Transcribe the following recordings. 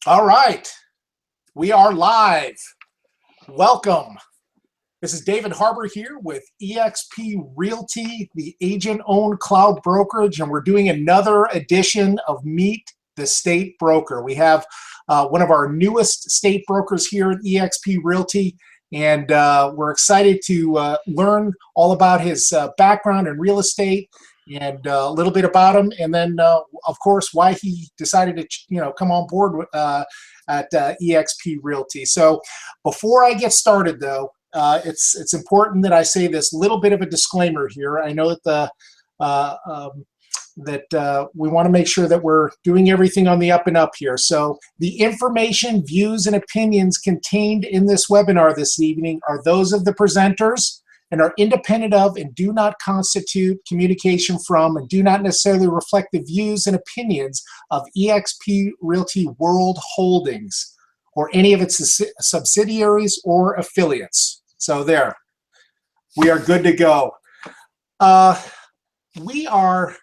All right, we are live. Welcome. This is David Harbour here with eXp Realty, the agent-owned cloud brokerage, and we're doing another edition of Meet the State Broker. We have one of our newest state brokers here at eXp Realty, and we're excited to learn all about his background in real estate and a little bit about him, and then of course why he decided to come on board at eXp Realty. So before I get started though, it's important that I say this little bit of a disclaimer here. I know that we want to make sure that we're doing everything on the up and up here. So the information, views, and opinions contained in this webinar this evening are those of the presenters and are independent of and do not constitute communication from and do not necessarily reflect the views and opinions of eXp Realty World Holdings or any of its subsidiaries or affiliates. So there, we are good to go. We are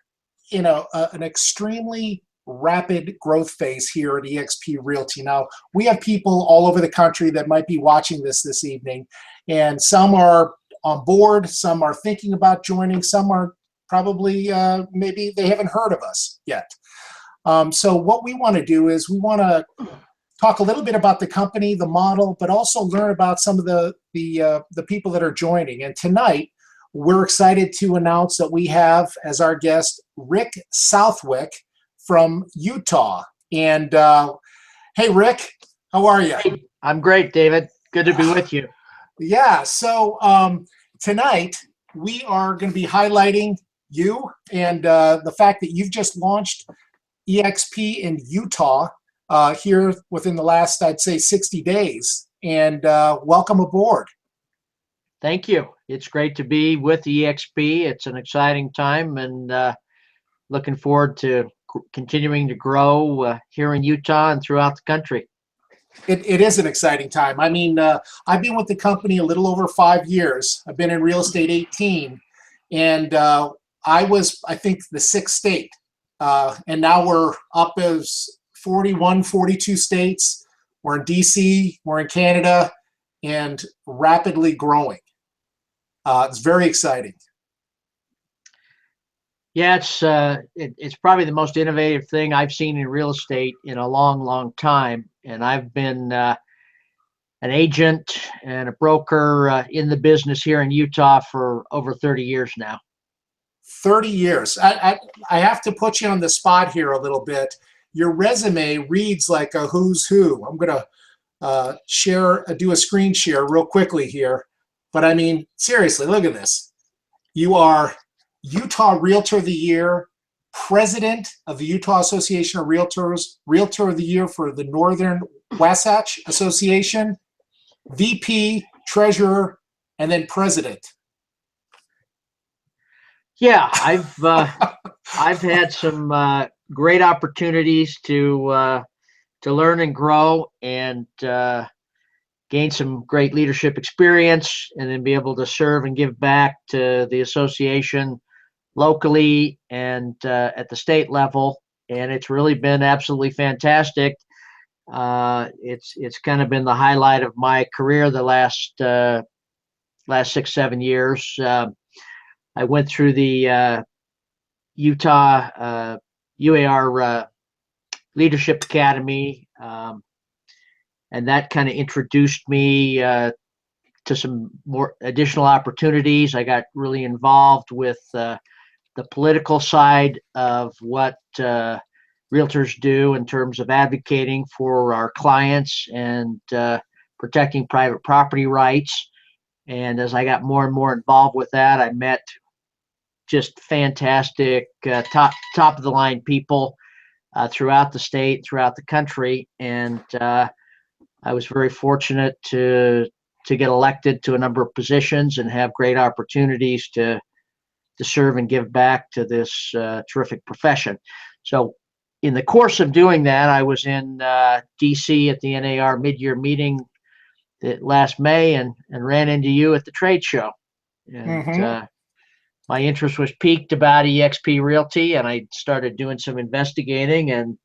in an extremely rapid growth phase here at eXp Realty. Now, we have people all over the country that might be watching this evening, and some are on board, some are thinking about joining, some are probably, maybe they haven't heard of us yet. So what we want to do is we want to talk a little bit about the company, the model, but also learn about some of the people that are joining. And tonight, we're excited to announce that we have as our guest Rick Southwick from Utah. And hey, Rick, how are you? Hey, I'm great, David. Good to be with you. Yeah, so tonight we are going to be highlighting you and the fact that you've just launched eXp in Utah here within the last, I'd say, 60 days. And welcome aboard. Thank you. It's great to be with eXp. It's an exciting time, and looking forward to continuing to grow here in Utah and throughout the country. It is an exciting time. I mean, I've been with the company a little over 5 years. I've been in real estate 18, and I was, I think, the sixth state. And now we're up as 41, 42 states. We're in DC, we're in Canada, and rapidly growing. It's very exciting. Yeah, it's probably the most innovative thing I've seen in real estate in a long, long time. And I've been an agent and a broker in the business here in Utah for over 30 years now. 30 years. I have to put you on the spot here a little bit. Your resume reads like a who's who. I'm going to do a screen share real quickly here. But I mean, seriously, look at this. You are Utah Realtor of the Year, President of the Utah Association of Realtors, Realtor of the Year for the Northern Wasatch Association, VP, Treasurer, and then President. Yeah, I've had some great opportunities to learn and grow and gain some great leadership experience, and then be able to serve and give back to the association locally and at the state level. And it's really been absolutely fantastic. It's kind of been the highlight of my career the last 6-7 years. I went through the Utah UAR Leadership Academy, and that kind of introduced me to some more additional opportunities. I got really involved with the political side of what realtors do in terms of advocating for our clients and protecting private property rights. And as I got more and more involved with that, I met just fantastic top of the line people throughout the state, throughout the country. And I was very fortunate to get elected to a number of positions and have great opportunities to serve and give back to this terrific profession. So in the course of doing that, I was in DC at the NAR mid-year meeting last May and ran into you at the trade show. And my interest was piqued about eXp Realty, and I started doing some investigating, and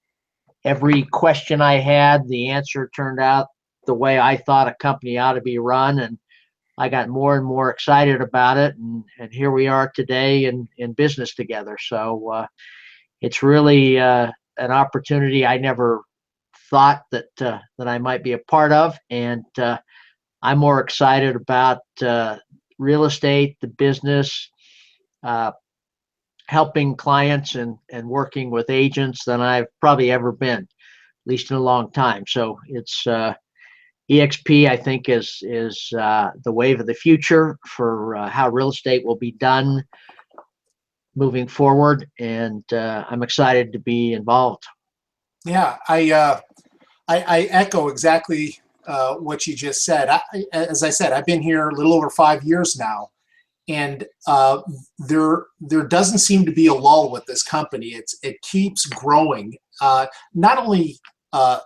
every question I had, the answer turned out the way I thought a company ought to be run. And I got more and more excited about it. And here we are today in business together. So it's really an opportunity I never thought that I might be a part of. And I'm more excited about real estate, the business, helping clients and working with agents than I've probably ever been, at least in a long time. So it's eXp, I think, is the wave of the future for how real estate will be done moving forward, and I'm excited to be involved. Yeah, I echo exactly what you just said. As I said, I've been here a little over 5 years now, and there doesn't seem to be a lull with this company. It keeps growing, not only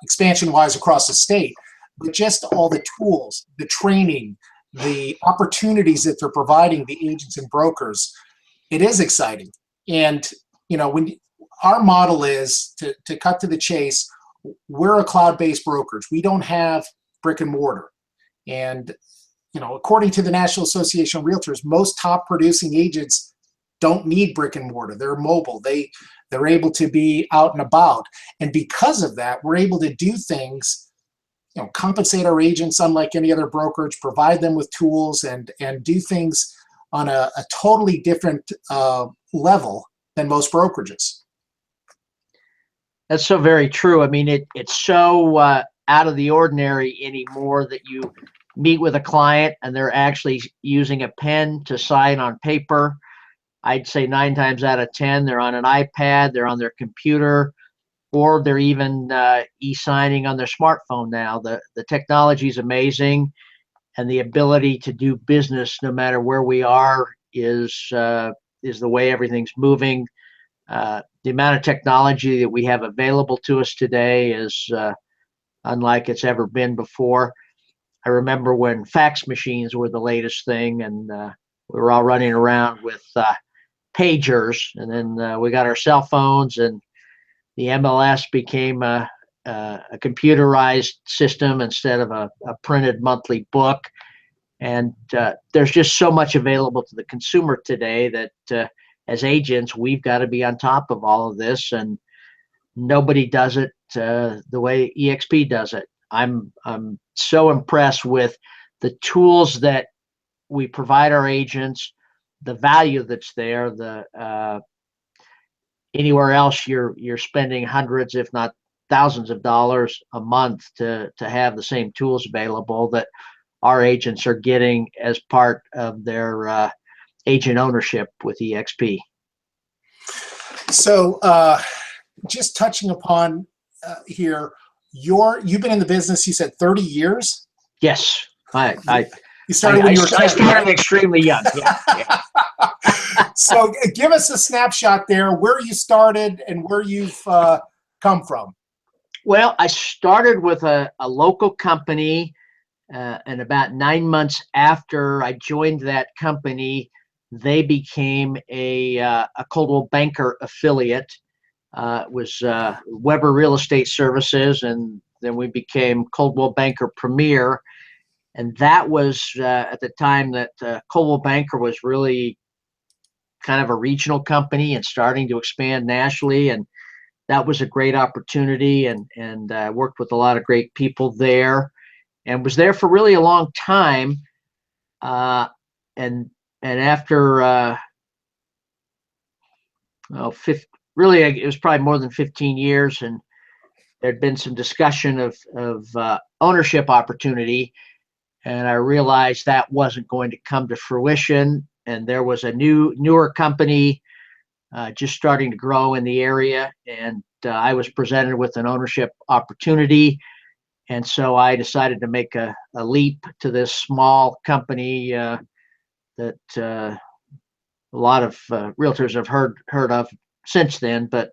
expansion-wise across the state, but just all the tools, the training, the opportunities that they're providing the agents and brokers. It is exciting. And when our model is to cut to the chase, we're a cloud-based brokerage. We don't have brick and mortar. And according to the National Association of Realtors, most top producing agents don't need brick and mortar. They're mobile. They're able to be out and about. And because of that, we're able to do things, compensate our agents unlike any other brokerage, provide them with tools, and do things on a totally different level than most brokerages. That's so very true. I mean, it's so out of the ordinary anymore that you meet with a client and they're actually using a pen to sign on paper. I'd say 9 times out of 10, they're on an iPad, they're on their computer, or they're even e-signing on their smartphone now. The technology is amazing, and the ability to do business no matter where we are is the way everything's moving. The amount of technology that we have available to us today is unlike it's ever been before. I remember when fax machines were the latest thing, and we were all running around with pagers, and then we got our cell phones, and the MLS became a computerized system instead of a printed monthly book. And there's just so much available to the consumer today that as agents, we've got to be on top of all of this, and nobody does it the way eXp does it. I'm so impressed with the tools that we provide our agents, the value that's there. Anywhere else, you're spending hundreds, if not thousands of dollars a month to have the same tools available that our agents are getting as part of their agent ownership with eXp. So just touching upon here, you've been in the business, you said 30 years? Yes. You started when you were 10, I started right? extremely young. Yeah. So give us a snapshot there, where you started and where you've come from. Well, I started with a local company, and about 9 months after I joined that company, they became a Coldwell Banker affiliate. It was Weber Real Estate Services, and then we became Coldwell Banker Premier. And that was at the time that Coldwell Banker was really kind of a regional company and starting to expand nationally. And that was a great opportunity, and worked with a lot of great people there, and was there for really a long time. And after really it was probably more than 15 years, and there'd been some discussion of ownership opportunity, and I realized that wasn't going to come to fruition. And there was a newer company just starting to grow in the area, and I was presented with an ownership opportunity, and so I decided to make a leap to this small company that a lot of realtors have heard of since then. But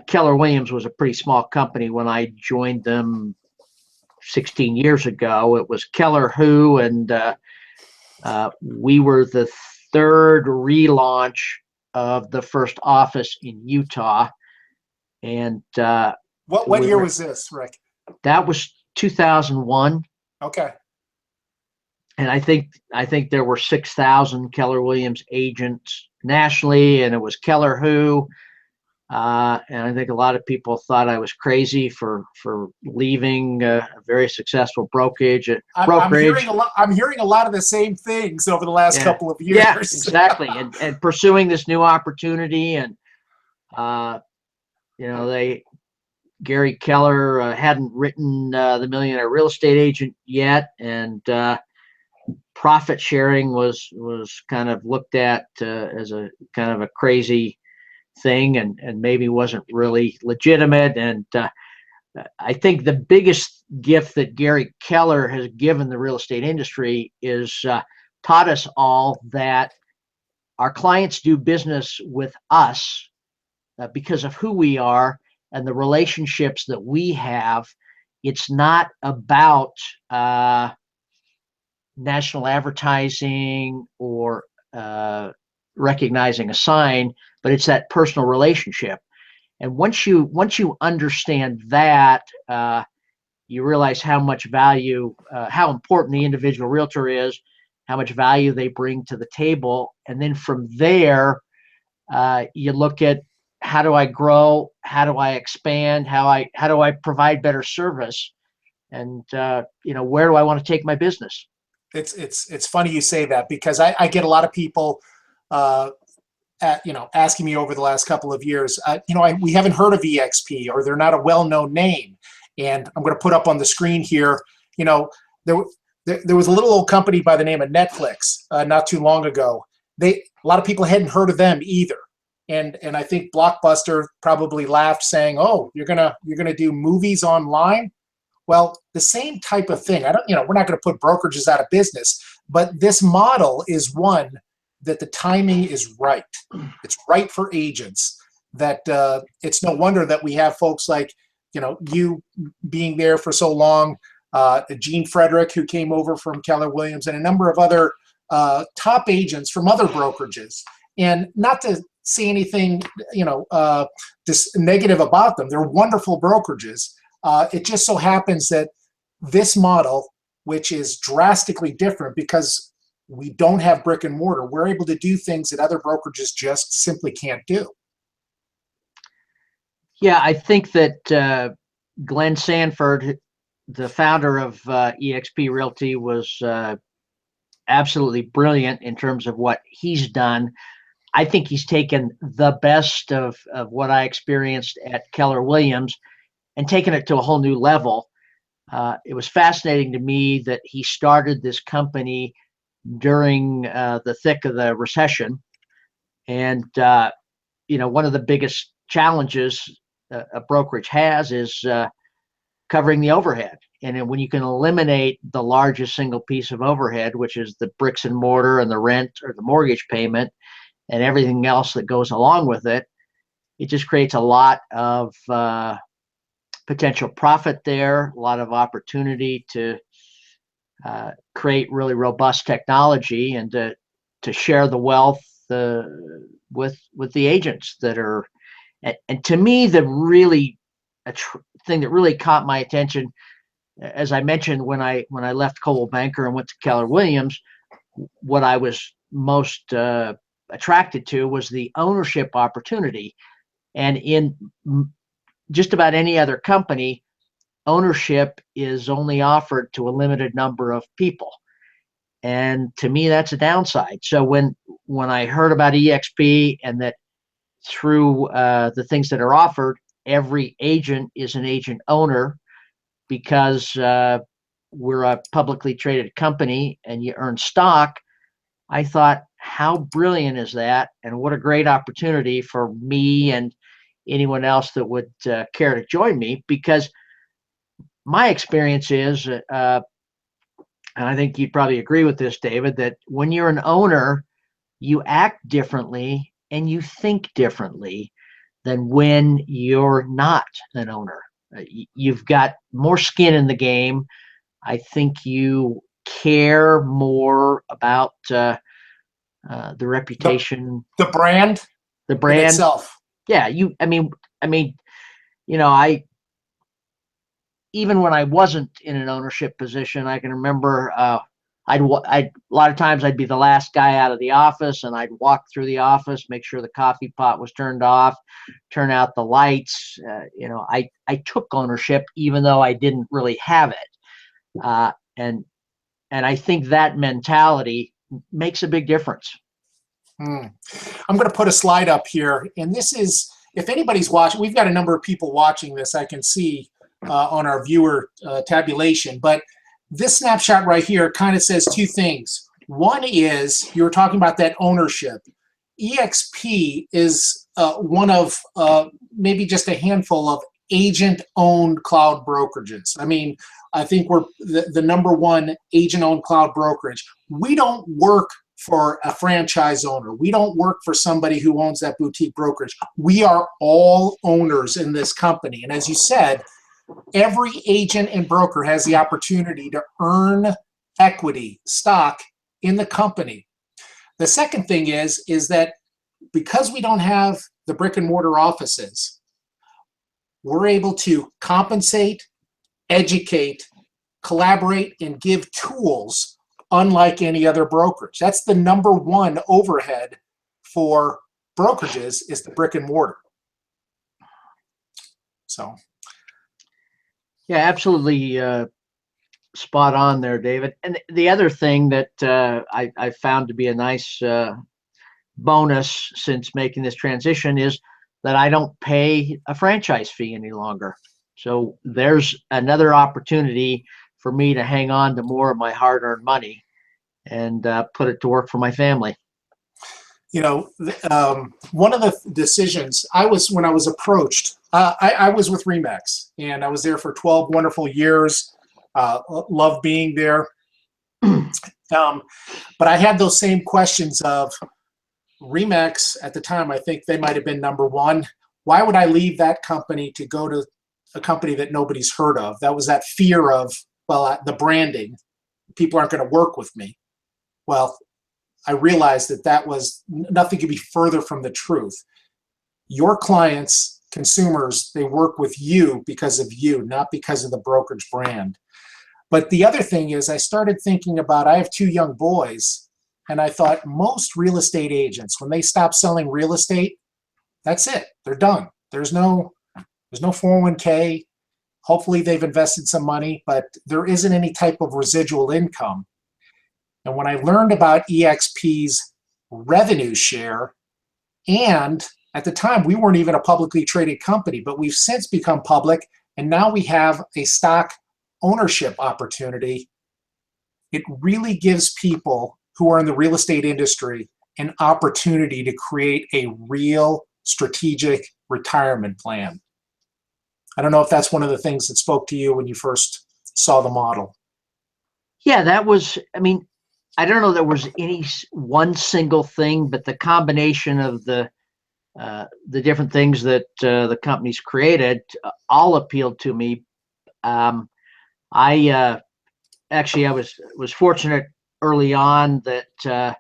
Keller Williams was a pretty small company when I joined them 16 years ago. It was Keller Who, and we were the third relaunch of the first office in Utah. And What So we year were, was this, Rick? that was 2001. Okay. And I think there were 6,000 Keller Williams agents nationally, and it was Keller who. And I think a lot of people thought I was crazy for leaving a very successful brokerage. I'm hearing a lot. I'm hearing a lot of the same things over the last Yeah, couple of yeah, years. exactly. And pursuing this new opportunity, and uh, Gary Keller hadn't written the Millionaire Real Estate Agent yet, and profit sharing was kind of looked at as a kind of a crazy thing, and maybe wasn't really legitimate. And I think the biggest gift that Gary Keller has given the real estate industry is taught us all that our clients do business with us because of who we are and the relationships that we have. It's not about national advertising or recognizing a sign, but it's that personal relationship. And once you understand that, you realize how much value, how important the individual realtor is, how much value they bring to the table, and then from there, you look at, how do I grow, how do I expand, how do I provide better service, and where do I want to take my business. It's funny you say that, because I get a lot of people asking me over the last couple of years, we haven't heard of eXp, or they're not a well-known name. And I'm going to put up on the screen here, there was a little old company by the name of Netflix not too long ago. A lot of people hadn't heard of them either. And I think Blockbuster probably laughed, saying, "Oh, you're gonna do movies online?" Well, the same type of thing. We're not going to put brokerages out of business, but this model is one that the timing is right. It's right for agents. That it's no wonder that we have folks like, you being there for so long, Gene Frederick, who came over from Keller Williams, and a number of other top agents from other brokerages. And not to say anything, just negative about them. They're wonderful brokerages. It just so happens that this model, which is drastically different because we don't have brick and mortar, we're able to do things that other brokerages just simply can't do. Yeah, I think that Glenn Sanford, the founder of eXp Realty, was absolutely brilliant in terms of what he's done. I think he's taken the best of what I experienced at Keller Williams and taken it to a whole new level. It was fascinating to me that he started this company during the thick of the recession. And, one of the biggest challenges a brokerage has is covering the overhead. And when you can eliminate the largest single piece of overhead, which is the bricks and mortar and the rent or the mortgage payment and everything else that goes along with it, it just creates a lot of potential profit there, a lot of opportunity to create really robust technology and to share the wealth with the agents that are. And to me, the really thing that really caught my attention, as I mentioned, when I left Coldwell Banker and went to Keller Williams, what I was most attracted to was the ownership opportunity. And in just about any other company, ownership is only offered to a limited number of people. And to me, that's a downside. So when I heard about eXp and that through the things that are offered, every agent is an agent owner because we're a publicly traded company and you earn stock, I thought, how brilliant is that? And what a great opportunity for me and anyone else that would care to join me, because my experience is, and I think you'd probably agree with this, David, that when you're an owner, you act differently and you think differently than when you're not an owner. You've got more skin in the game. I think you care more about the reputation, the brand the brand itself. Yeah, I even when I wasn't in an ownership position, I can remember I'd a lot of times I'd be the last guy out of the office, and I'd walk through the office, make sure the coffee pot was turned off, turn out the lights. I took ownership even though I didn't really have it, and I think that mentality makes a big difference. I'm going to put a slide up here, and this is, if anybody's watching, we've got a number of people watching this, I can see on our viewer tabulation, but this snapshot right here kind of says two things. One is, you were talking about that ownership. eXp is one of maybe just a handful of agent-owned cloud brokerages. I mean, I think we're the number one agent-owned cloud brokerage. We don't work for a franchise owner. We don't work for somebody who owns that boutique brokerage. We are all owners in this company. And as you said, every agent and broker has the opportunity to earn equity, stock in the company. The second thing is that because we don't have the brick and mortar offices, we're able to compensate, educate, collaborate, and give tools unlike any other brokerage. That's the number one overhead for brokerages, is the brick and mortar. So. Yeah, absolutely spot on there, David. And the other thing that I found to be a nice bonus since making this transition is that I don't pay a franchise fee any longer. So there's another opportunity for me to hang on to more of my hard-earned money and put it to work for my family. You know, one of the decisions when I was approached, I was with Remax, and I was there for 12 wonderful years. Loved being there. But I had those same questions of Remax at the time. I think they might have been number one. Why would I leave that company to go to a company that nobody's heard of? That was that fear of, well, the branding. People aren't going to work with me. Well, I realized that was nothing could be further from the truth. Your clients, consumers, they work with you because of you, not because of the brokerage brand. But the other thing is, I started thinking about, I have two young boys, and I thought most real estate agents, when they stop selling real estate, that's it. They're done. There's no 401k. Hopefully they've invested some money, but there isn't any type of residual income. And when I learned about eXp's revenue share, and at the time we weren't even a publicly traded company, but we've since become public, and now we have a stock ownership opportunity, it really gives people who are in the real estate industry an opportunity to create a real strategic retirement plan. I don't know if that's one of the things that spoke to you when you first saw the model. Yeah, that was, I mean, I don't know there was any one single thing, but the combination of the different things that the company's created all appealed to me. I was fortunate early on that the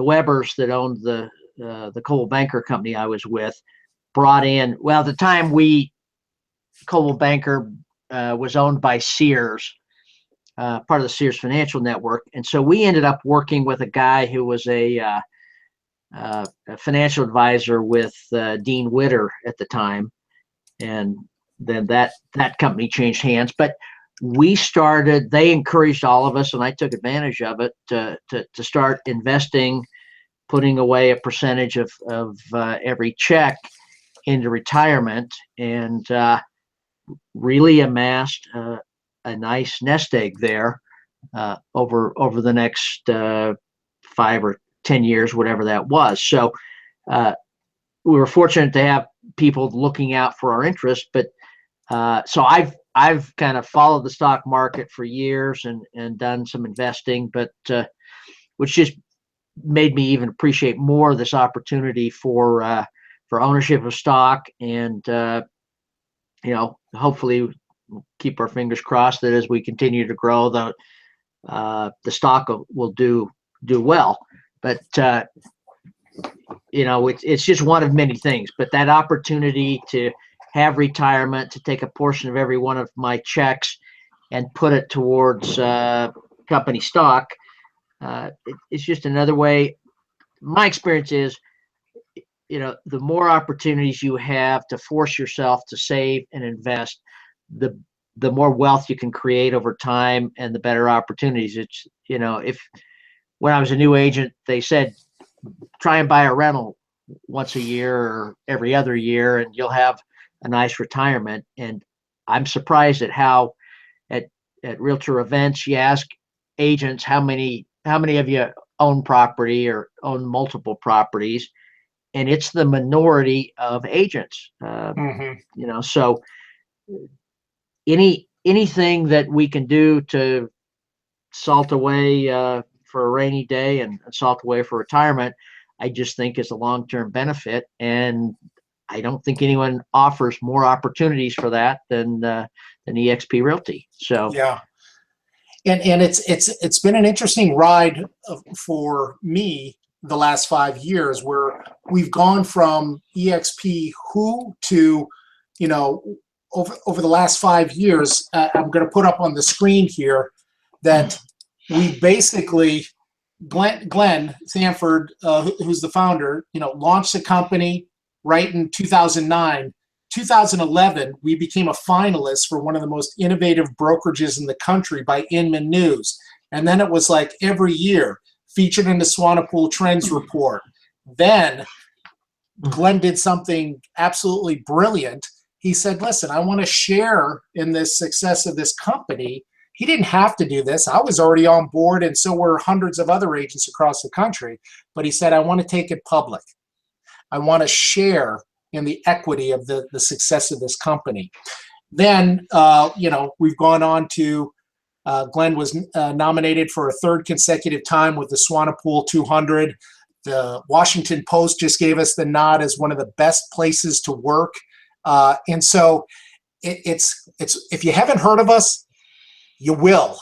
Webbers that owned the Coldwell Banker company I was with brought in, well, at the time Coldwell Banker was owned by Sears, part of the Sears Financial Network. And so we ended up working with a guy who was a financial advisor with Dean Witter at the time. And then that company changed hands. But they encouraged all of us, and I took advantage of it, to start investing, putting away a percentage of every check into retirement, and really amassed a nice nest egg there over the next 5 or 10 years, whatever that was. So we were fortunate to have people looking out for our interest. But so I've kind of followed the stock market for years and done some investing, but which just made me even appreciate more this opportunity for ownership of stock. And hopefully we'll keep our fingers crossed that as we continue to grow, the stock will do well. But it's just one of many things. But that opportunity to have retirement, to take a portion of every one of my checks and put it towards company stock. It's just another way. My experience is, the more opportunities you have to force yourself to save and invest, the more wealth you can create over time and the better opportunities. It's, if when I was a new agent, they said, try and buy a rental once a year or every other year, and you'll have a nice retirement. And I'm surprised at how at realtor events, you ask agents how many of you own property or own multiple properties, and it's the minority of agents. So anything that we can do to salt away for a rainy day and salt away for retirement, I just think is a long-term benefit. And I don't think anyone offers more opportunities for that than eXp Realty. So Yeah. And it's been an interesting ride for me the last 5 years, where we've gone from eXp who to, over the last 5 years, I'm going to put up on the screen here that we basically, Glenn Sanford, who's the founder, launched the company right in 2009. 2011, we became a finalist for one of the most innovative brokerages in the country by Inman News. And then it was like every year featured in the Swanepoel Trends Report. Then Glenn did something absolutely brilliant. He said, listen, I want to share in this success of this company. He didn't have to do this. I was already on board, and so were hundreds of other agents across the country. But he said, I want to take it public. I want to share in the equity of the success of this company. Then, we've gone on to, Glenn was nominated for a third consecutive time with the Swanepoel 200. The Washington Post just gave us the nod as one of the best places to work. And so it's if you haven't heard of us, you will.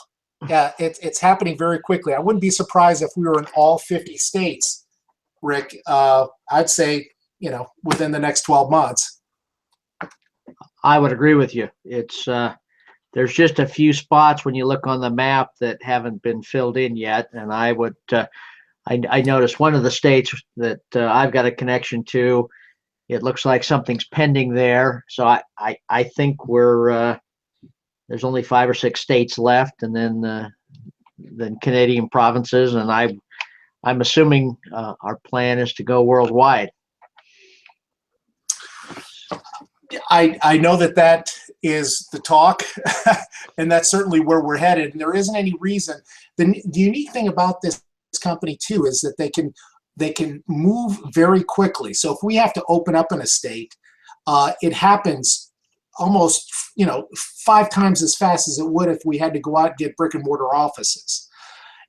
It's happening very quickly. I wouldn't be surprised if we were in all 50 states, Rick. I'd say, within the next 12 months. I would agree with you. It's there's just a few spots when you look on the map that haven't been filled in yet. And I would, I noticed one of the states that I've got a connection to, it looks like something's pending there. So I think there's only 5 or 6 states left, and then Canadian provinces. And I'm assuming our plan is to go worldwide. I know that is the talk, and that's certainly where we're headed. And there isn't any reason. The unique thing about this company too is that they can move very quickly. So if we have to open up in a state, it happens almost 5 times as fast as it would if we had to go out and get brick and mortar offices.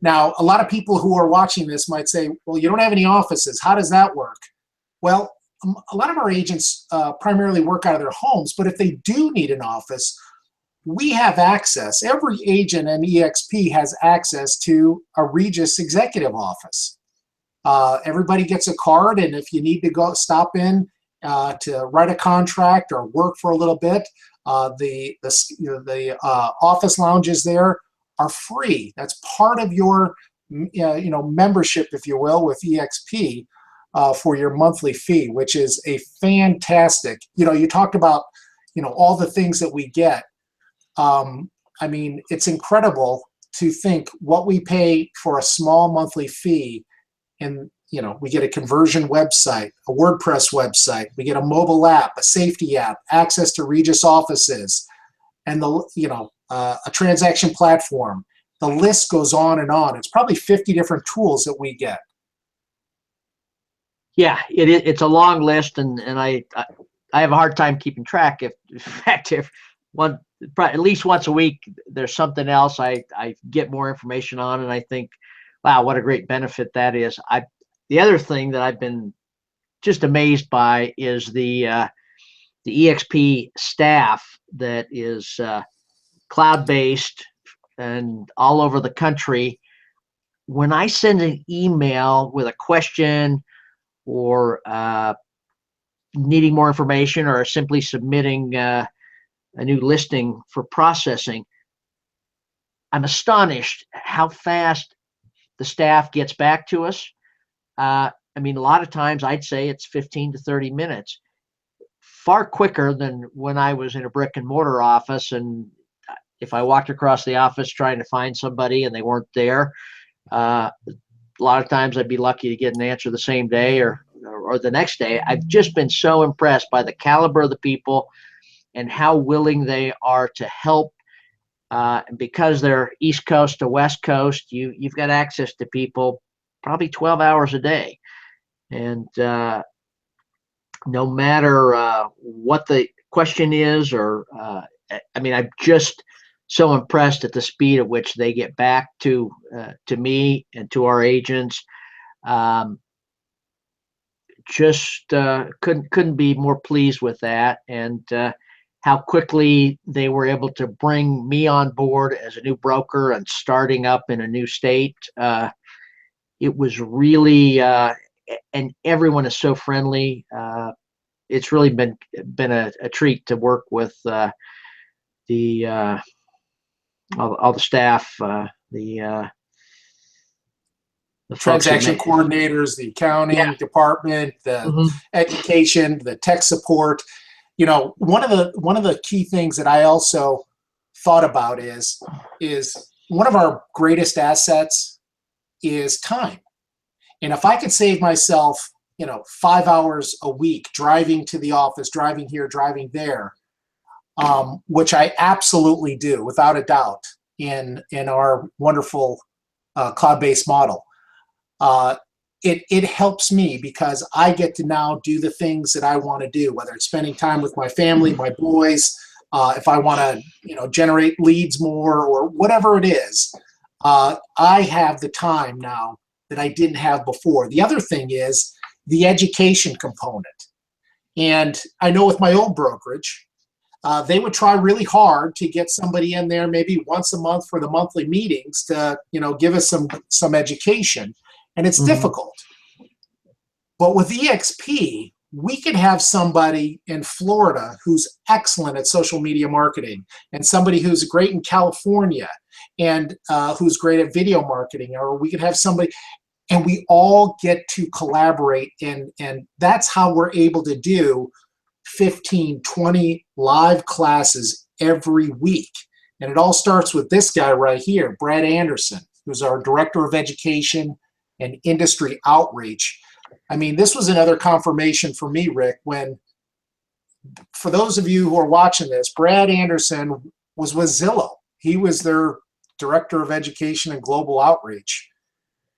Now, a lot of people who are watching this might say, well, you don't have any offices. How does that work? Well, a lot of our agents primarily work out of their homes, but if they do need an office, we have access. Every agent in eXp has access to a Regus executive office. Everybody gets a card, and if you need to go stop in to write a contract or work for a little bit, the office lounges there are free. That's part of your membership, if you will, with eXp. For your monthly fee, which is a fantastic, you talked about, all the things that we get. I mean, it's incredible to think what we pay for a small monthly fee. And, we get a conversion website, a WordPress website, we get a mobile app, a safety app, access to Regus offices, and a transaction platform. The list goes on and on. It's probably 50 different tools that we get. Yeah, it's a long list, and I have a hard time keeping track. If at least once a week there's something else I get more information on, and I think, wow, what a great benefit that is. The other thing that I've been just amazed by is the eXp staff that is cloud-based and all over the country. When I send an email with a question or needing more information or simply submitting a new listing for processing, I'm astonished how fast the staff gets back to us. I mean, a lot of times I'd say it's 15 to 30 minutes, far quicker than when I was in a brick and mortar office. And if I walked across the office trying to find somebody and they weren't there, a lot of times I'd be lucky to get an answer the same day or the next day. I've just been so impressed by the caliber of the people and how willing they are to help. Because they're East Coast to West Coast, you've got access to people probably 12 hours a day. And no matter what the question is, or I mean, I'm just so impressed at the speed at which they get back to me and to our agents. Just couldn't be more pleased with that, and how quickly they were able to bring me on board as a new broker and starting up in a new state. It was really, and everyone is so friendly. It's really been a treat to work with all the staff, the transaction coordinators, the accounting department, the education, the tech support. You know, one of the key things that I also thought about is one of our greatest assets is time. And if I could save myself, 5 hours a week driving to the office, driving here, driving there, which I absolutely do without a doubt in our wonderful cloud-based model. It helps me because I get to now do the things that I want to do, whether it's spending time with my family, my boys, if I want to, generate leads more or whatever it is. I have the time now that I didn't have before. The other thing is the education component. And I know with my old brokerage, they would try really hard to get somebody in there maybe once a month for the monthly meetings to, give us some education. And it's difficult. But with eXp, we could have somebody in Florida who's excellent at social media marketing, and somebody who's great in California and who's great at video marketing, or we could have somebody, and we all get to collaborate. And that's how we're able to do 15, 20 live classes every week. And it all starts with this guy right here, Brad Anderson, who's our Director of Education and Industry Outreach. I mean, this was another confirmation for me, Rick, when, for those of you who are watching this, Brad Anderson was with Zillow. He was their Director of Education and Global Outreach.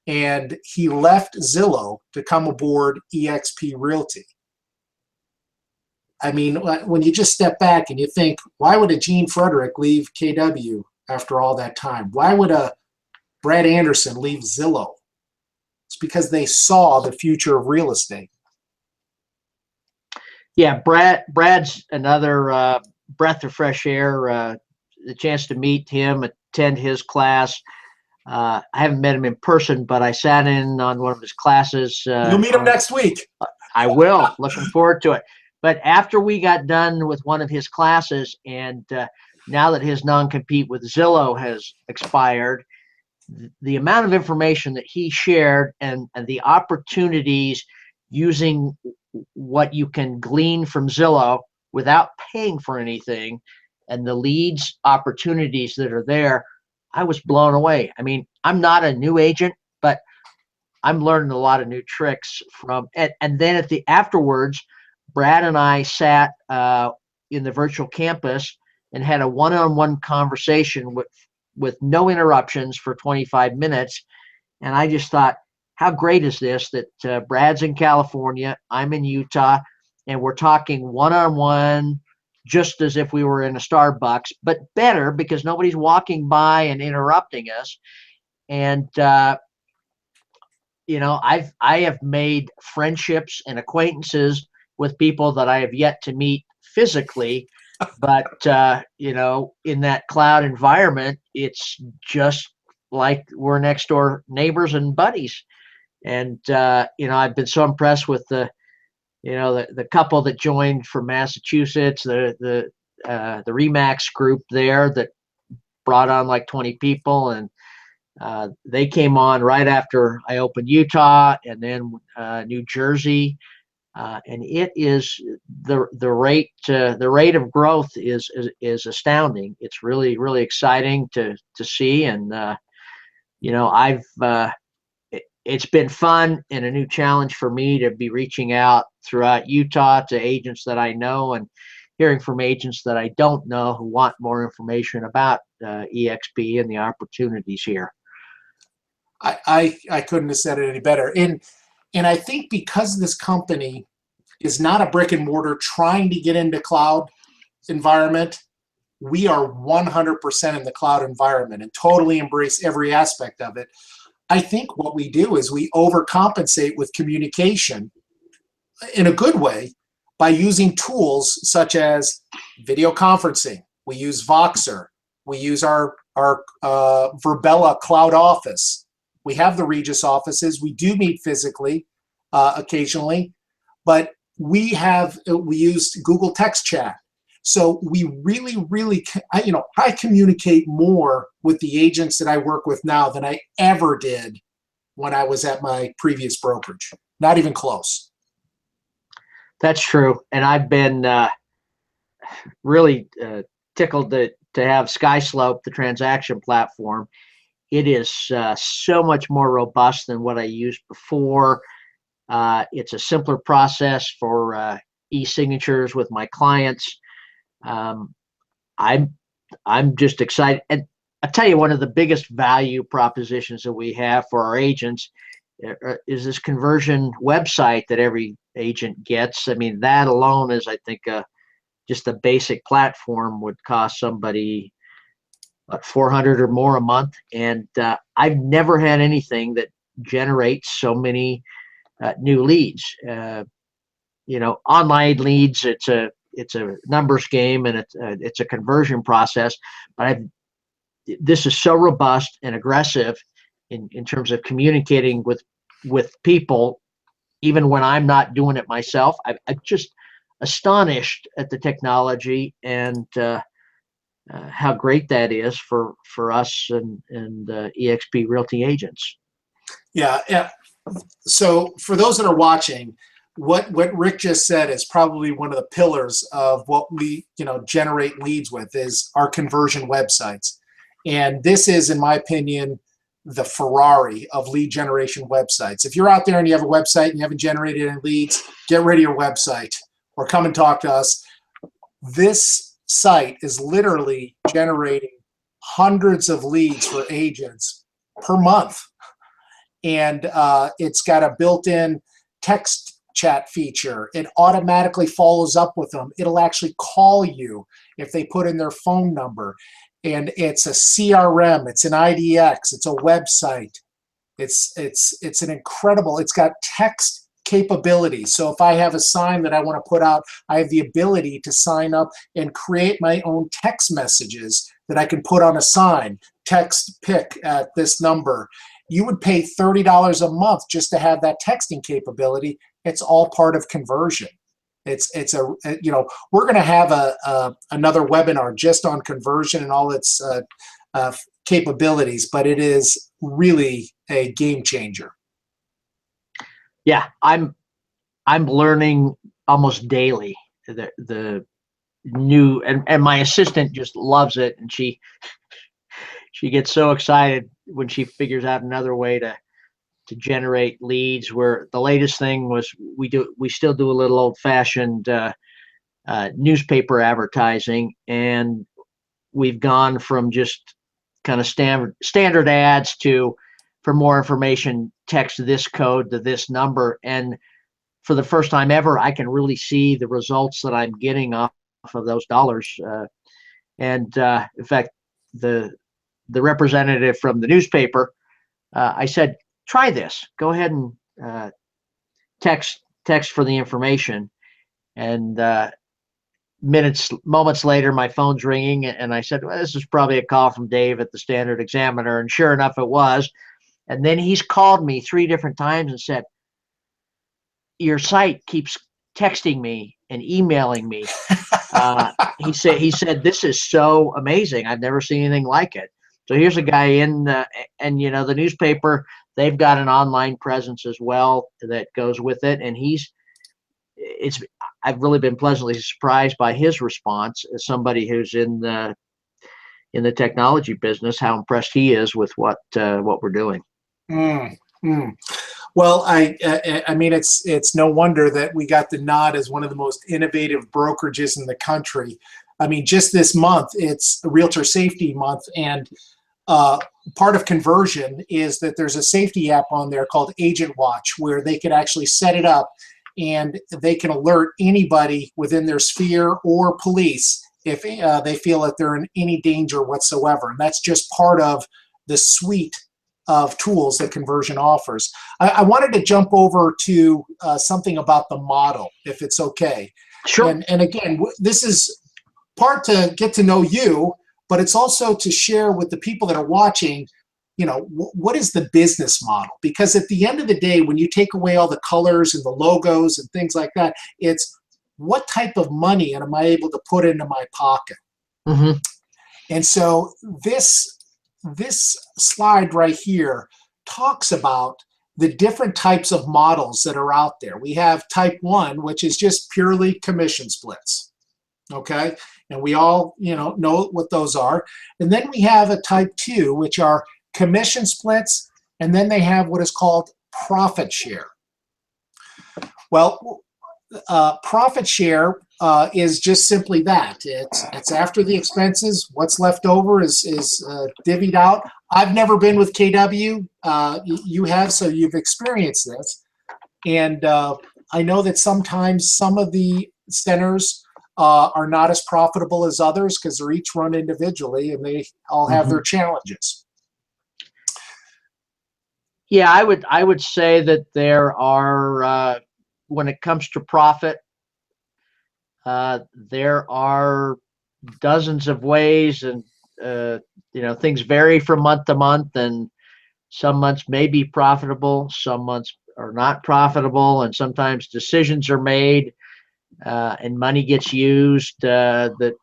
And he left Zillow to come aboard eXp Realty. I mean, when you just step back and you think, why would a Gene Frederick leave KW after all that time? Why would a Brad Anderson leave Zillow? It's because they saw the future of real estate. Yeah, Brad's another breath of fresh air. The chance to meet him, attend his class. I haven't met him in person, but I sat in on one of his classes. You'll meet him next week. I will. Looking forward to it. But after we got done with one of his classes, and now that his non-compete with Zillow has expired, the amount of information that he shared and the opportunities using what you can glean from Zillow without paying for anything, and the leads opportunities that are there, I was blown away. I mean, I'm not a new agent, but I'm learning a lot of new tricks from it. And then afterwards, Brad and I sat in the virtual campus and had a one-on-one conversation with no interruptions for 25 minutes. And I just thought, how great is this that Brad's in California, I'm in Utah, and we're talking one-on-one, just as if we were in a Starbucks, but better because nobody's walking by and interrupting us. And I have made friendships and acquaintances with people that I have yet to meet physically, but in that cloud environment, it's just like we're next door neighbors and buddies. And I've been so impressed with the the couple that joined from Massachusetts, the Remax group there that brought on like 20 people, and they came on right after I opened Utah, and then New Jersey, and it is the rate of growth is astounding. It's really, really exciting to see, and it's been fun and a new challenge for me to be reaching out throughout Utah to agents that I know and hearing from agents that I don't know who want more information about eXp and the opportunities here. I couldn't have said it any better. And I think because this company is not a brick and mortar trying to get into cloud environment, we are 100% in the cloud environment and totally embrace every aspect of it. I think what we do is we overcompensate with communication in a good way by using tools such as video conferencing. We use Voxer. We use our Virbela cloud office. We have the Regus offices. We do meet physically occasionally, but we used Google Text Chat. So we really, I communicate more with the agents that I work with now than I ever did when I was at my previous brokerage. Not even close. That's true. And I've been really tickled to have SkySlope, the transaction platform. It is so much more robust than what I used before. It's a simpler process for e-signatures with my clients. I'm just excited. And I'll tell you, one of the biggest value propositions that we have for our agents is this conversion website that every agent gets. I mean, that alone is, I think, just a basic platform would cost somebody about $400 or more a month. And I've never had anything that generates so many new leads. Online leads, it's a numbers game, and it's a conversion process. But this is so robust and aggressive in terms of communicating with people, even when I'm not doing it myself. I'm just astonished at the technology and how great that is for us and eXp Realty agents. Yeah. So for those that are watching, what Rick just said is probably one of the pillars of what we generate leads with is our conversion websites. And this is, in my opinion, the Ferrari of lead generation websites. If you're out there and you have a website and you haven't generated any leads, get rid of your website or come and talk to us. This site is literally generating hundreds of leads for agents per month. And it's got a built-in text chat feature. It automatically follows up with them. It'll actually call you if they put in their phone number. And it's a CRM, it's an IDX, it's a website. It's an incredible, it's got text capability. So if I have a sign that I want to put out, I have the ability to sign up and create my own text messages that I can put on a sign. Text pick at this number. You would pay $30 a month just to have that texting capability. It's all part of conversion. We're going to have another webinar just on conversion and all its capabilities, but it is really a game changer. Yeah, I'm learning almost daily the new, and my assistant just loves it, and she gets so excited when she figures out another way to generate leads. Where the latest thing was we still do a little old-fashioned newspaper advertising, and we've gone from just kind of standard ads to, for more information, text this code to this number. And for the first time ever, I can really see the results that I'm getting off of those dollars. In fact, the representative from the newspaper, I said, try this. Go ahead and text for the information. And moments later, my phone's ringing, and I said, well, this is probably a call from Dave at the Standard Examiner. And sure enough, it was. And then he's called me 3 different times and said, your site keeps texting me and emailing me. He said, this is so amazing. I've never seen anything like it. So here's a guy and the newspaper, they've got an online presence as well that goes with it. And I've really been pleasantly surprised by his response as somebody who's in the technology business, how impressed he is with what we're doing. Mm, mm. Well, I mean, it's no wonder that we got the nod as one of the most innovative brokerages in the country. I mean, just this month, it's Realtor Safety Month, and part of conversion is that there's a safety app on there called Agent Watch, where they could actually set it up and they can alert anybody within their sphere or police if they feel that they're in any danger whatsoever. And that's just part of the suite of tools that conversion offers. I wanted to jump over to something about the model, if it's okay. Sure. And again, this is part to get to know you, but it's also to share with the people that are watching, what is the business model? Because at the end of the day, when you take away all the colors and the logos and things like that, it's what type of money am I able to put into my pocket? Mm-hmm. And so this slide right here talks about the different types of models that are out there. We have type 1, which is just purely commission splits. Okay, and we all know what those are. And then we have a type 2, which are commission splits, and then they have what is called profit share. Well, profit share is just simply that. It's after the expenses. What's left over is divvied out. I've never been with KW. You have, so you've experienced this. And I know that sometimes some of the centers are not as profitable as others because they're each run individually and they all have their challenges. Yeah, I would say that there are, when it comes to profit, there are dozens of ways, and things vary from month to month, and some months may be profitable, some months are not profitable, and sometimes decisions are made and money gets used that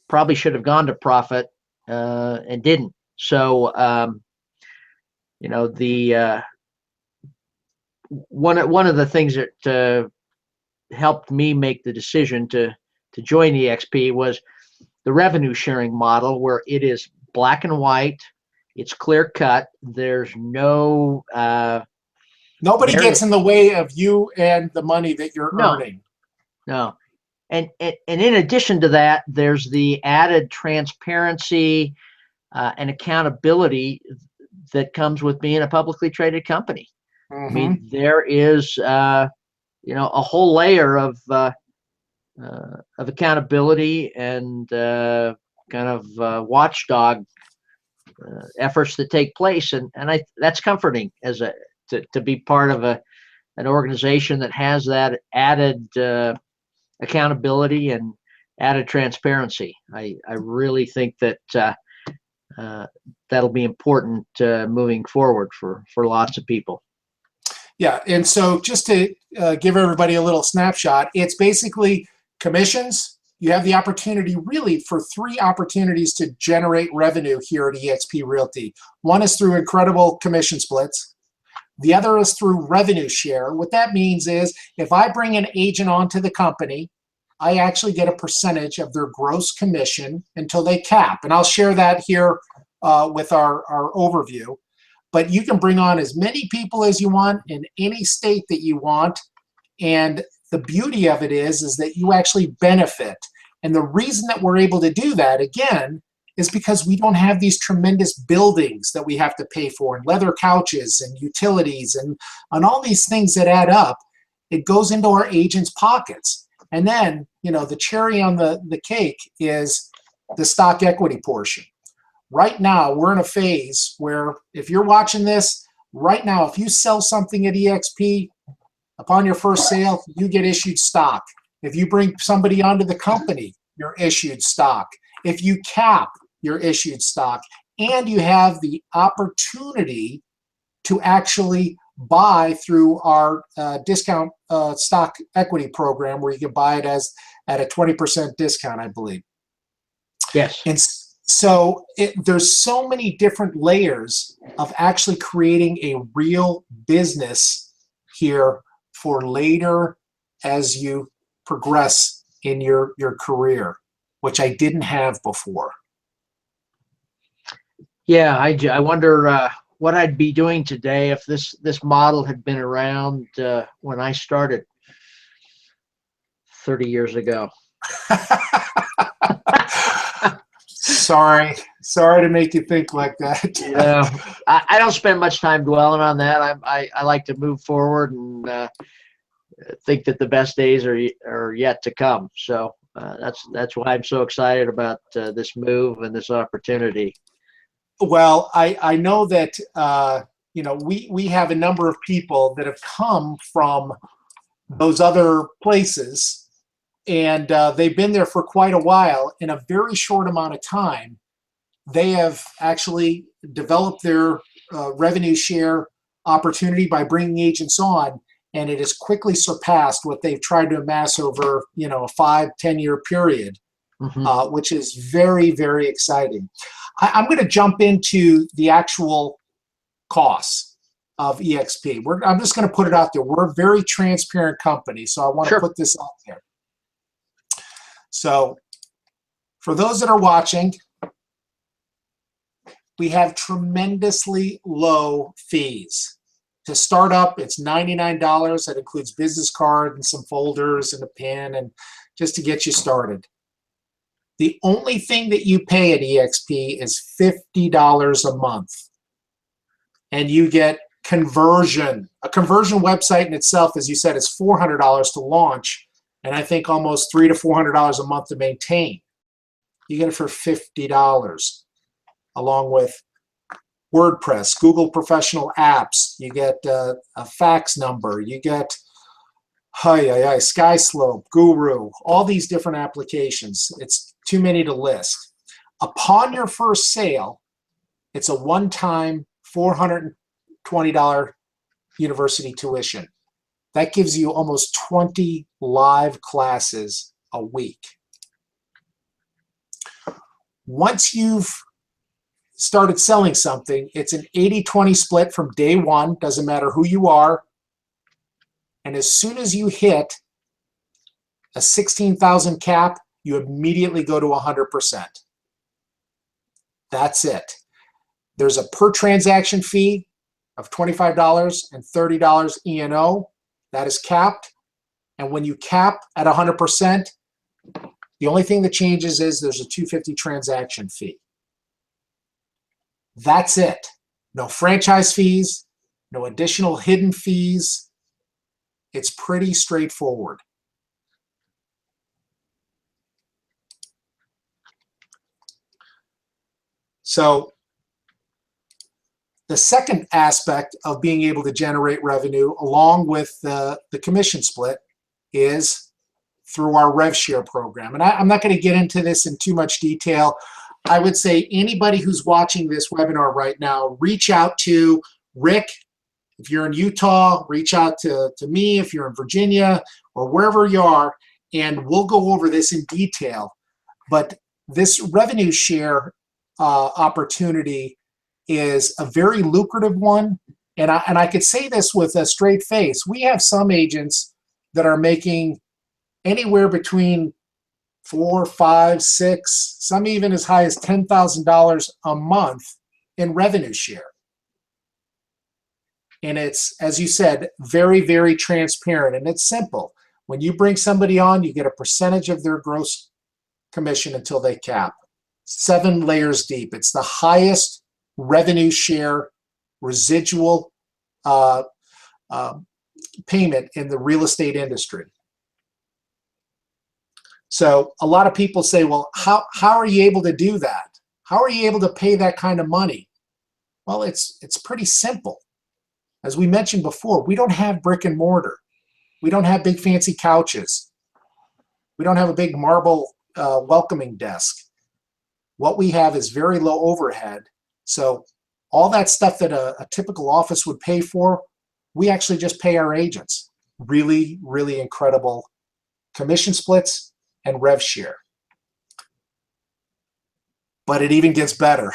probably should have gone to profit and didn't. So the one of the things that helped me make the decision to join eXp was the revenue sharing model, where it is black and white, it's clear cut. There's no nobody gets in the way of you and the money that you're earning. No. And in addition to that, there's the added transparency and accountability that comes with being a publicly traded company. I mean, there is a whole layer of accountability and kind of watchdog efforts that take place, and that's comforting to be part of an organization that has that added accountability and added transparency. I really think that that'll be important moving forward for lots of people. Yeah, and so just to give everybody a little snapshot, it's basically commissions. You have the opportunity really for 3 opportunities to generate revenue here at eXp Realty. One is through incredible commission splits. The other is through revenue share. What that means is if I bring an agent onto the company, I actually get a percentage of their gross commission until they cap. And I'll share that here with our overview. But you can bring on as many people as you want in any state that you want. And the beauty of it is that you actually benefit. And the reason that we're able to do that, again, is because we don't have these tremendous buildings that we have to pay for, and leather couches and utilities and all these things that add up. It goes into our agents' pockets. And then, the cherry on the cake is the stock equity portion. Right now, we're in a phase where if you're watching this, right now, if you sell something at eXp, upon your first sale, you get issued stock. If you bring somebody onto the company, you're issued stock. If you cap, you're issued stock. And you have the opportunity to actually buy through our discount stock equity program, where you can buy it at a 20% discount, I believe. Yes. And so there's so many different layers of actually creating a real business here for later as you progress in your career, which I didn't have before. Yeah, I wonder what I'd be doing today if this model had been around when I started 30 years ago. Sorry to make you think like that. Yeah, I don't spend much time dwelling on that. I like to move forward and think that the best days are yet to come. So that's why I'm so excited about this move and this opportunity. Well, I know that we have a number of people that have come from those other places, and they've been there for quite a while. In a very short amount of time, they have actually developed their revenue share opportunity by bringing agents on, and it has quickly surpassed what they've tried to amass over a 5-10 year period, which is very, very exciting. I'm going to jump into the actual costs of eXp. I'm just going to put it out there. We're a very transparent company, so I want to put this out there. So for those that are watching, we have tremendously low fees. To start up, it's $99. That includes business card and some folders and a pen, and just to get you started. The only thing that you pay at eXp is $50 a month. And you get conversion. A conversion website in itself, as you said, is $400 to launch, and I think almost $300 to $400 a month to maintain. You get it for $50, along with WordPress, Google Professional Apps. You get a fax number. You get SkySlope, Guru, all these different applications. It's too many to list. Upon your first sale, it's a one-time $420 university tuition. That gives you almost 20 live classes a week. Once you've started selling something, it's an 80-20 split from day one, doesn't matter who you are. And as soon as you hit a 16,000 cap, you immediately go to 100%. That's it. There's a per transaction fee of $25 and $30 E&O. That is capped. And when you cap at 100%, the only thing that changes is there's a $250 transaction fee. That's it. No franchise fees, no additional hidden fees. It's pretty straightforward. So the second aspect of being able to generate revenue along with the commission split is through our rev share program. And I'm not going to get into this in too much detail. I would say anybody who's watching this webinar right now, reach out to Rick. If you're in Utah, reach out to me if you're in Virginia or wherever you are, and we'll go over this in detail. But this revenue share opportunity is a very lucrative one. And I could say this with a straight face. We have some agents that are making anywhere between $4,000, $5,000, $6,000, some even as high as $10,000 a month in revenue share. And it's, as you said, very, very transparent, and it's simple. When you bring somebody on, you get a percentage of their gross commission until they cap. 7 layers deep. It's the highest revenue share residual payment in the real estate industry. So a lot of people say, well, how are you able to do that? How are you able to pay that kind of money? Well, it's pretty simple. As we mentioned before, we don't have brick and mortar. We don't have big fancy couches. We don't have a big marble welcoming desk. What we have is very low overhead. So all that stuff that a typical office would pay for, we actually just pay our agents. Really, really incredible commission splits and rev share. But it even gets better.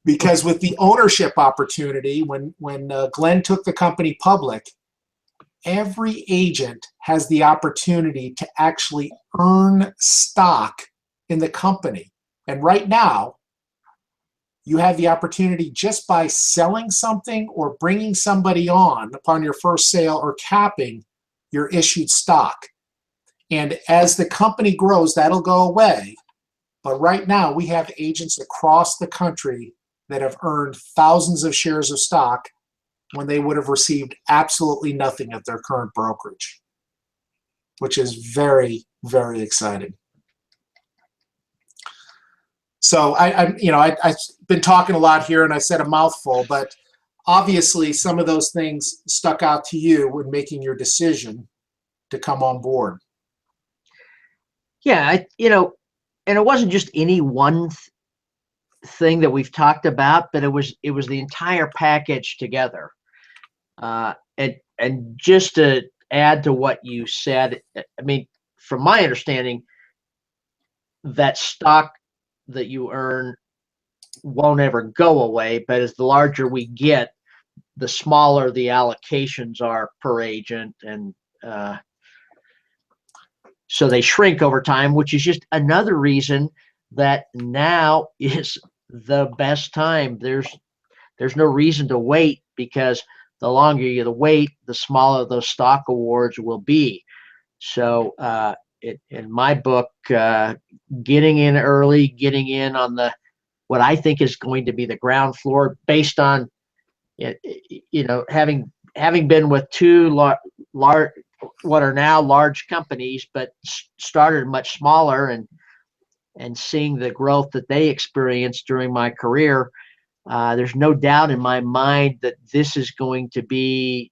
Because with the ownership opportunity, when Glenn took the company public, every agent has the opportunity to actually earn stock in the company. And right now, you have the opportunity just by selling something or bringing somebody on upon your first sale or capping your issued stock. And as the company grows, that'll go away. But right now, we have agents across the country that have earned thousands of shares of stock when they would have received absolutely nothing at their current brokerage, which is very, very exciting. So I've been talking a lot here and I said a mouthful, but obviously some of those things stuck out to you when making your decision to come on board. Yeah, and it wasn't just any one thing that we've talked about, but it was the entire package together. And just to add to what you said, I mean, from my understanding, that stock that you earn won't ever go away, but as the larger we get, the smaller the allocations are per agent, and so they shrink over time, which is just another reason that now is the best time. There's no reason to wait, because the longer you wait, the smaller those stock awards will be. So in my book, getting in early, getting in on what I think is going to be the ground floor, based on having been with two large, what are now large companies, but started much smaller, and seeing the growth that they experienced during my career. There's no doubt in my mind that this is going to be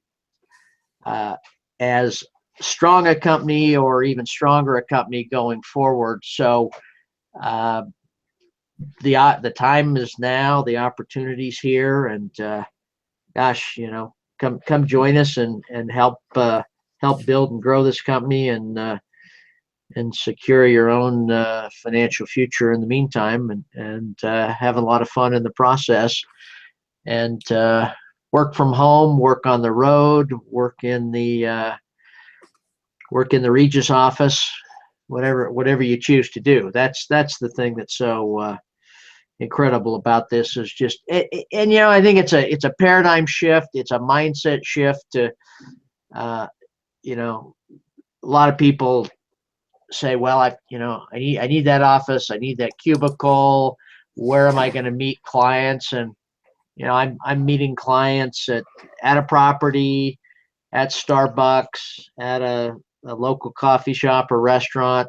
as strong a company, or even stronger a company, going forward. So the time is now, the opportunity's here, and gosh, come join us and help build and grow this company, and secure your own financial future in the meantime, and have a lot of fun in the process, and work from home, work on the road, work in the Regis office, whatever you choose to do. That's the thing that's so incredible about this, is just and I think it's a paradigm shift, it's a mindset shift to a lot of people say, well, I need that office, I need that cubicle, where am I going to meet clients? And I'm meeting clients at a property, at Starbucks, at a local coffee shop or restaurant,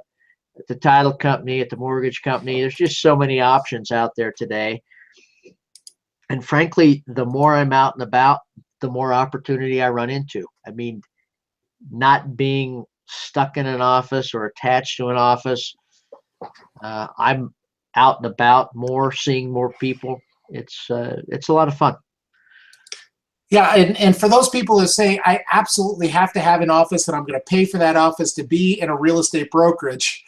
at the title company, at the mortgage company. There's just so many options out there today. And frankly, the more I'm out and about, the more opportunity I run into. I mean, not being stuck in an office or attached to an office, I'm out and about more, seeing more people. It's a lot of fun. Yeah, and for those people who say, I absolutely have to have an office and I'm going to pay for that office to be in a real estate brokerage.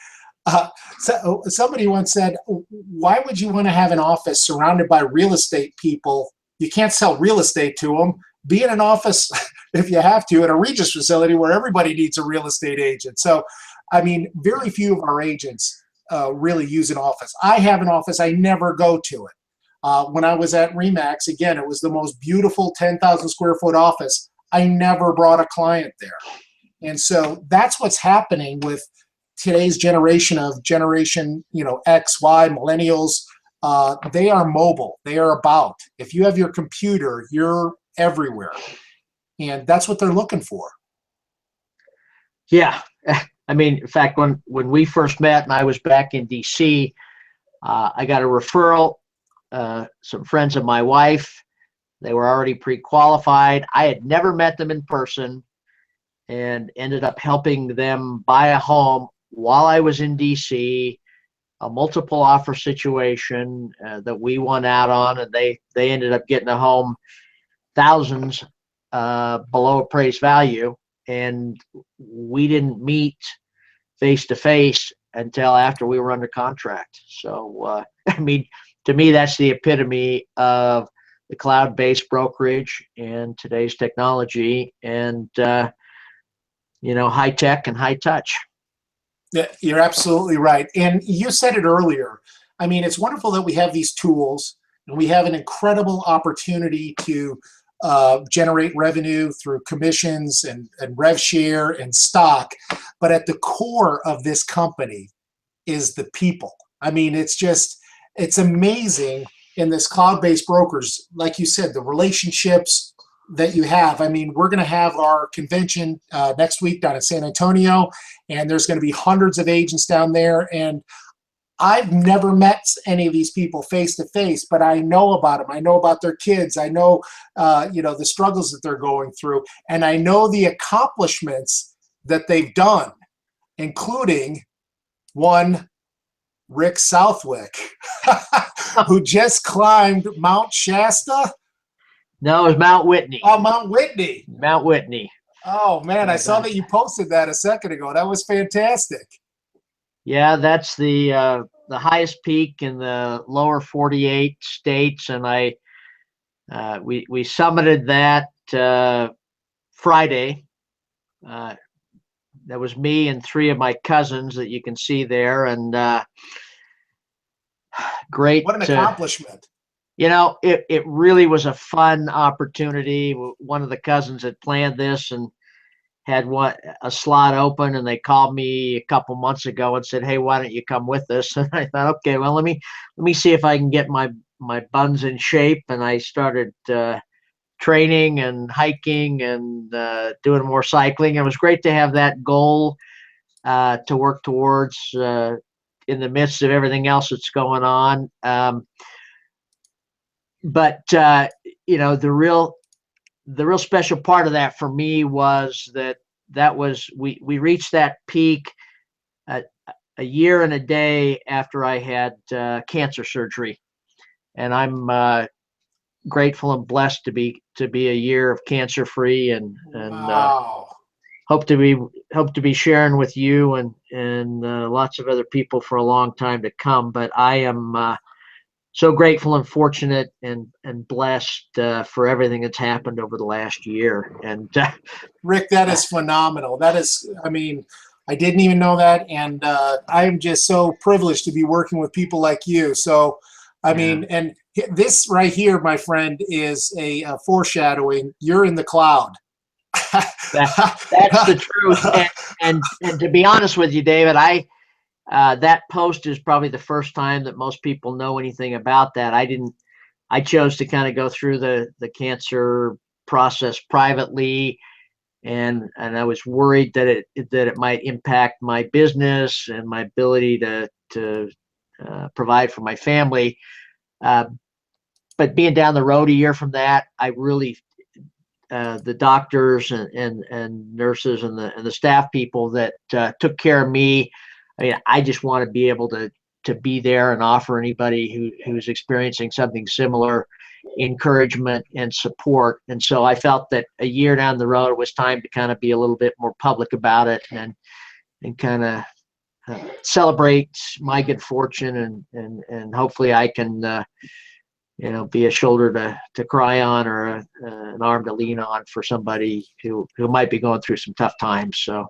So somebody once said, why would you want to have an office surrounded by real estate people? You can't sell real estate to them. Be in an office, if you have to, at a Regis facility where everybody needs a real estate agent. So, I mean, very few of our agents really use an office. I have an office. I never go to it. When I was at RE/MAX, again, it was the most beautiful 10,000 square foot office. I never brought a client there. And so that's what's happening with today's generation of Generation X, Y, millennials. They are mobile. They are about. If you have your computer, you're everywhere. And that's what they're looking for. Yeah. I mean, in fact, when we first met and I was back in DC, I got a referral. Some friends of my wife, they were already pre-qualified. I had never met them in person, and ended up helping them buy a home while I was in DC, a multiple offer situation that we won out on, and they ended up getting a home thousands below appraised value, and we didn't meet face to face until after we were under contract. So, I mean, to me, that's the epitome of the cloud-based brokerage and today's technology, and high tech and high touch. Yeah, you're absolutely right. And you said it earlier. I mean, it's wonderful that we have these tools and we have an incredible opportunity to generate revenue through commissions and rev share and stock. But at the core of this company is the people. I mean, it's amazing in this cloud-based brokers, like you said, the relationships that you have. I mean, we're going to have our convention next week down in San Antonio, and there's going to be hundreds of agents down there. And I've never met any of these people face to face, but I know about them. I know about their kids. I know, the struggles that they're going through, and I know the accomplishments that they've done, including one, Rick Southwick, who just climbed Mount Shasta. No, it was Mount Whitney. Oh, Mount Whitney. Mount Whitney. Oh, man, I saw that you posted that a second ago. That was fantastic. Yeah, that's the highest peak in the lower 48 states, and we summited that Friday. That was me and three of my cousins that you can see there, and great. What an accomplishment. It really was a fun opportunity. One of the cousins had planned this and had a slot open, and they called me a couple months ago and said, "Hey, why don't you come with us?" And I thought, okay, well, let me see if I can get my buns in shape. And I started training and hiking and doing more cycling. It was great to have that goal to work towards in the midst of everything else that's going on. But the real special part of that for me was that was we reached that peak a year and a day after I had cancer surgery, and I'm grateful and blessed to be a year of cancer free, and wow. hope to be sharing with you and lots of other people for a long time to come. But I am so grateful and fortunate and blessed for everything that's happened over the last year. And Rick, that is phenomenal. That is, I mean, I didn't even know that, and I am just so privileged to be working with people like you. So, I mean, and this right here, my friend, is a foreshadowing. You're in the cloud. That's the truth. And to be honest with you, David, that post is probably the first time that most people know anything about that. I chose to kind of go through the cancer process privately, and I was worried that it might impact my business and my ability to provide for my family. But being down the road a year from that, I really the doctors and nurses and the staff people that took care of me. I mean, I just want to be able to be there and offer anybody who's experiencing something similar encouragement and support. And so I felt that a year down the road, it was time to kind of be a little bit more public about it and kind of celebrate my good fortune, and hopefully I can be a shoulder to cry on, or an arm to lean on for somebody who might be going through some tough times. So.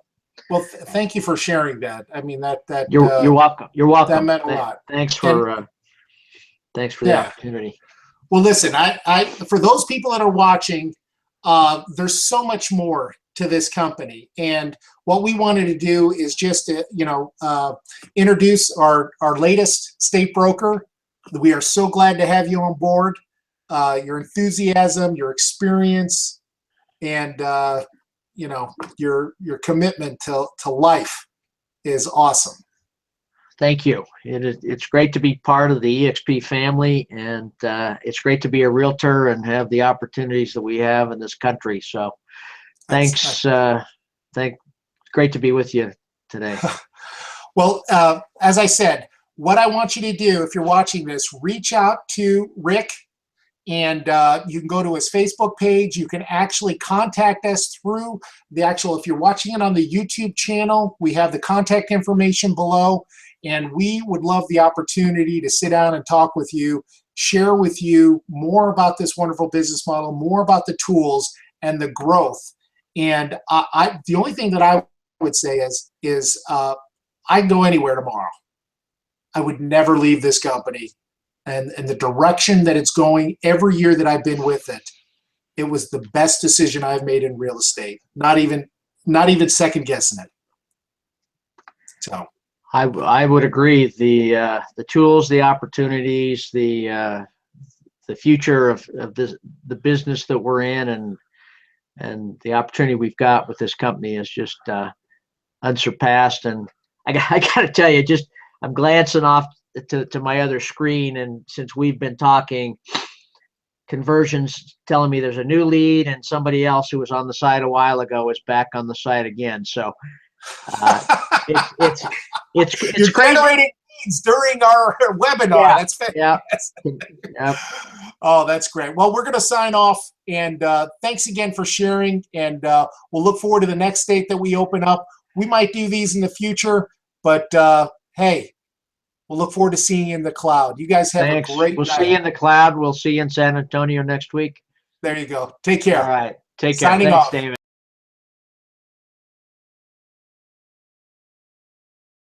Well, thank you for sharing that. I mean, that you're welcome. You're welcome. That meant a lot. Thanks for the opportunity. Well, listen, I for those people that are watching, there's so much more to this company, and what we wanted to do is just to, introduce our latest state broker. We are so glad to have you on board. Your enthusiasm, your experience, and your commitment to life is awesome. Thank you. It's great to be part of the eXp family, and it's great to be a realtor and have the opportunities that we have in this country. So thanks. Great to be with you today. Well, as I said, what I want you to do, if you're watching this, reach out to Rick And you can go to his Facebook page. You can actually contact us through the actual, if you're watching it on the YouTube channel, we have the contact information below. And we would love the opportunity to sit down and talk with you, share with you more about this wonderful business model, more about the tools and the growth. And the only thing that I would say is I'd go anywhere tomorrow. I would never leave this company. And the direction that it's going every year that I've been with it, it was the best decision I've made in real estate. Not even second guessing it. So I would agree. The tools, the opportunities, the future of the business that we're in, and the opportunity we've got with this company is just unsurpassed. And I got to tell you, just I'm glancing off to my other screen, and since we've been talking, conversions telling me there's a new lead, and somebody else who was on the site a while ago is back on the site again. So it's you're crazy. Generating leads during our webinar. Yeah, that's fantastic. Yep. Oh, that's great. Well, we're going to sign off, and thanks again for sharing. And we'll look forward to the next state that we open up. We might do these in the future, but hey, we'll look forward to seeing you in the cloud. You guys have Thanks. a great We'll night. see you in the cloud. We'll see you in San Antonio next week. There you go. Take care. All right. Take care. Signing Thanks, off. David.